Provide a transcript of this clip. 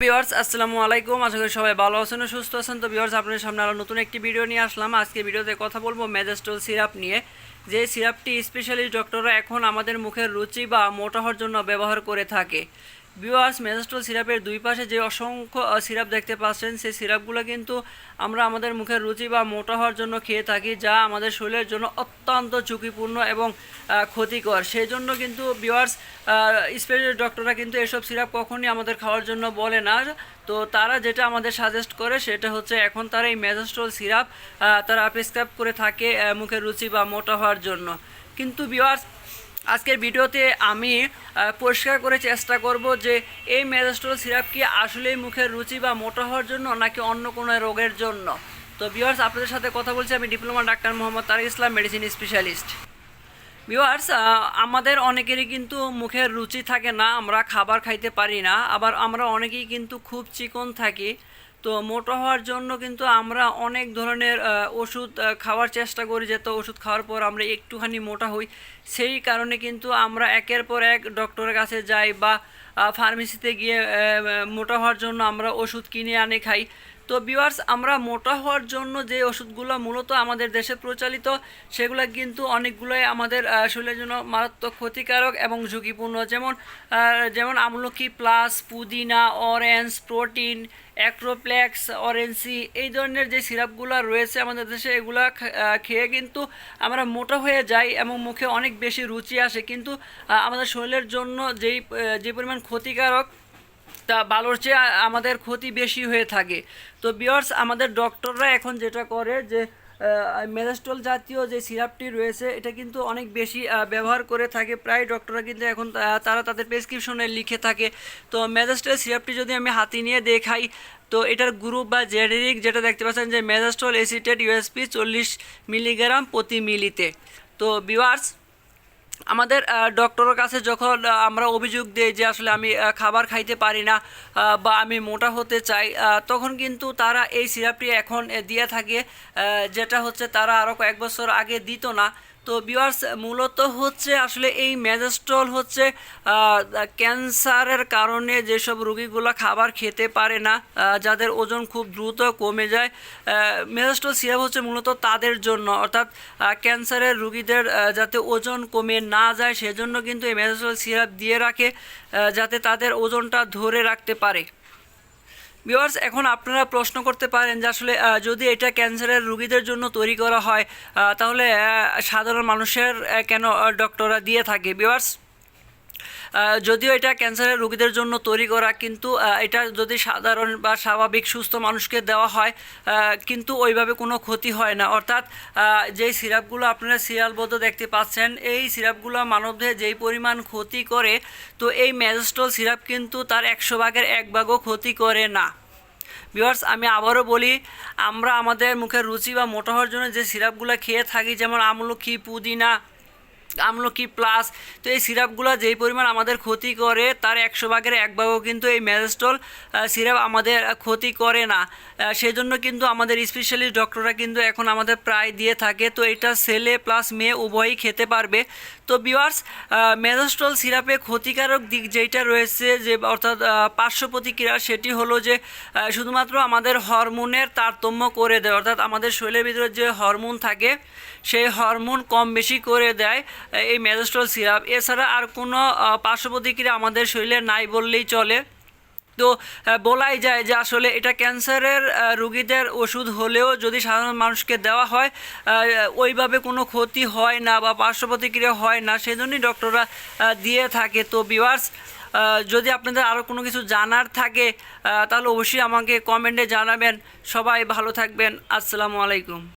Viewers আসসালামু আলাইকুম। আশা করি সবাই ভালো আছেন ও সুস্থ আছেন। তো ভিউয়ার্স আপনাদের সামনে আরও নতুন একটি ভিডিও নিয়ে আসলাম। আজকে ভিডিওতে কথা বলবো ম্যাজেস্টল সিরাপ নিয়ে। যে সিরাপটি স্পেশালিস্ট ডক্টররা এখন আমাদের মুখের রুচি বা মোটা হওয়ার জন্য ব্যবহার করে থাকে। ভিউয়ার্স, ম্যাজেস্টল সিরাপের দুই পাশে যে অসংখ্য সিরাপ দেখতে পাচ্ছেন, সেই সিরাপগুলো কিন্তু আমরা আমাদের মুখের রুচি বা মোটা হওয়ার জন্য খেয়ে থাকি, যা আমাদের শরীরের জন্য অত্যন্ত ঝুঁকিপূর্ণ এবং ক্ষতিকর। সেই জন্য কিন্তু ভিউয়ার্স, স্পেশালিস্ট ডক্টররা কিন্তু এসব সিরাপ কখনই আমাদের খাওয়ার জন্য বলে না। তো তারা যেটা আমাদের সাজেস্ট করে সেটা হচ্ছে এখন তারা এই ম্যাজেস্টল সিরাপ তারা প্রেসক্রাইব করে থাকে মুখের রুচি বা মোটা হওয়ার জন্য। কিন্তু ভিউয়ার্স, আজকের ভিডিওতে আমি পরিষ্কার করে চেষ্টা করব যে এই ম্যাজেস্টল সিরাপ কি আসলেই মুখের রুচি বা মোটা হওয়ার জন্য নাকি অন্য কোনো রোগের জন্য। তো ভিউয়ার্স, আপনাদের সাথে কথা বলছি আমি ডিপ্লোমা ডাক্তার মোহাম্মদ তারিক ইসলাম, মেডিসিন স্পেশালিস্ট। ভিউয়ার্স, আমাদের অনেকেরই কিন্তু মুখের রুচি থাকে না, আমরা খাবার খাইতে পারি না, আবার আমরা অনেকেই কিন্তু খুব চিকন থাকি। তো মোটা হওয়ার জন্য কিন্তু আমরা অনেক ধরনের ওষুধ খাওয়ার চেষ্টা করি, যাতে ওষুধ খাওয়ার পর আমরা একটুখানি মোটা হই। সেই কারণে কিন্তু আমরা একের পর এক ডক্টরের কাছে যাই বা ফার্মেসিতে গিয়ে মোটা হওয়ার জন্য আমরা ওষুধ কিনে আনে খাই। তো ভিউয়ার্স, আমরা মোটা হওয়ার জন্য যে ওষুধগুলো মূলত আমাদের দেশে প্রচলিত, সেগুলো কিন্তু অনেকগুলোই আমাদের শরীরের জন্য মারাত্মক ক্ষতিকারক এবং ঝুঁকিপূর্ণ। যেমন আমলকি প্লাস, পুদিনা, অরেঞ্জ, প্রোটিন, অ্যাক্রোপ্লেক্স, অরেঞ্জি, এই ধরনের যে সিরাপগুলো রয়েছে আমাদের দেশে, এগুলো খেয়ে কিন্তু আমরা মোটা হয়ে যাই এবং মুখে অনেক বেশি রুচি আসে, কিন্তু আমাদের শরীরের জন্য যে পরিমাণ ক্ষতিকারক, তা ভালোর চেয়ে আমাদের ক্ষতি বেশি হয়ে থাকে। তো ভিউয়ার্স, আমাদের ডক্টররা এখন যেটা করে যে ম্যাজেস্টল জাতীয় যে সিরাপটি রয়েছে এটা কিন্তু অনেক বেশি ব্যবহার করে থাকে। প্রায় ডক্টররা কিন্তু এখন তারা তাদের প্রেসক্রিপশনে লিখে থাকে। তো ম্যাজেস্টল সিরাপটি যদি আমি হাতে নিয়ে দেখাই, তো এটার গ্রুপ বা জেনেরিক যেটা দেখতে পাচ্ছেন যে ম্যাজেস্টল এসিটেট ইউএসপি 40 মিলিগ্রাম প্রতি মিলিতে। তো ভিউয়ার্স, আমাদের ডক্টরের কাছে যখন আমরা অভিযোগ দিই যে আসলে আমি খাবার খাইতে পারি না বা আমি মোটা হতে চাই, তখন কিন্তু তারা এই সিরাপটি এখন দিয়ে থাকে, যেটা হচ্ছে তারা আরও কয়েক বছর আগে দিত না। তো ভিউয়ার্স, মূলত হচ্ছে আসলে এই ম্যাজেস্টল হচ্ছে ক্যান্সারের কারণে যেসব রোগীগুলো খাবার খেতে পারে না, যাদের ওজন খুব দ্রুত কমে যায়, ম্যাজেস্টল সিরাপ হচ্ছে মূলত তাদের জন্য, অর্থাৎ ক্যান্সারের রোগীদের যাতে ওজন কমে না যায় সেজন্য কিন্তু এই ম্যাজেস্টল সিরাপ দিয়ে রাখে, যাতে তাদের ওজনটা ধরে রাখতে পারে। ভিউয়ার্স, এখন আপনারা প্রশ্ন করতে পারেন যে আসলে যদি এটা ক্যান্সারের রোগীদের জন্য তৈরি করা হয়, তাহলে সাধারণ মানুষের কেন ডক্টররা দিয়ে থাকে। ভিউয়ার্স, যদিও এটা ক্যান্সারের রোগীদের জন্য তৈরি করা, কিন্তু এটা যদি সাধারণ বা স্বাভাবিক সুস্থ মানুষকে দেওয়া হয়, কিন্তু ওইভাবে কোনো ক্ষতি হয় না। অর্থাৎ যেই সিরাপগুলো আপনারা সিরিয়ালবদ্ধ দেখতে পাচ্ছেন, এই সিরাপগুলো মানবদেহে যেই পরিমাণ ক্ষতি করে, তো এই ম্যাজেস্টল সিরাপ কিন্তু তার 100 ভাগের 1 ভাগও ক্ষতি করে না। ভিউয়ার্স, আমি আবারও বলি, আমরা আমাদের মুখের রুচি বা মোটা হওয়ার জন্য যে সিরাপগুলো খেয়ে থাকি, যেমন আমলকি, পুদিনা, আমলকি প্লাস, তো এই সিরাপগুলো যেই পরিমাণ আমাদের ক্ষতি করে তার 100 ভাগের 1 ভাগও কিন্তু এই ম্যাজেস্টল সিরাপ আমাদের ক্ষতি করে না। সেই জন্য কিন্তু আমাদের স্পেশালিস্ট ডক্টররা কিন্তু এখন আমাদের প্রায় দিয়ে থাকে। তো এটা ছেলে প্লাস মেয়ে উভয়ই খেতে পারবে। তো ভিউয়ার্স, ম্যাজেস্টল সিরাপে ক্ষতিকারক দিক যেটা রয়েছে, যে অর্থাৎ পার্শ্ব প্রতিক্রিয়া, সেটি হলো যে শুধুমাত্র আমাদের হরমোনের তারতম্য করে দেয়, অর্থাৎ আমাদের শরীরের ভিতরে যে হরমোন থাকে সেই হরমোন কম বেশি করে দেয় এই ম্যাজেস্টল সিরাপ। এছাড়া আর কোনো পার্শ্ব প্রতিক্রিয়া আমাদের শরীরে নাই বললেই চলে। তো বলাই যায় যে আসলে এটা ক্যান্সারের রোগীদের ওষুধ হলেও যদি সাধারণ মানুষকে দেওয়া হয়, ওইভাবে কোনো ক্ষতি হয় না বা পার্শ্ব প্রতিক্রিয়া হয় না, সেজন্যই ডক্টররা দিয়ে থাকে। তো ভিউয়ার্স, যদি আপনাদের আরও কোনো কিছু জানার থাকে তাহলে অবশ্যই আমাকে কমেন্টে জানাবেন। সবাই ভালো থাকবেন। আসসালামু আলাইকুম।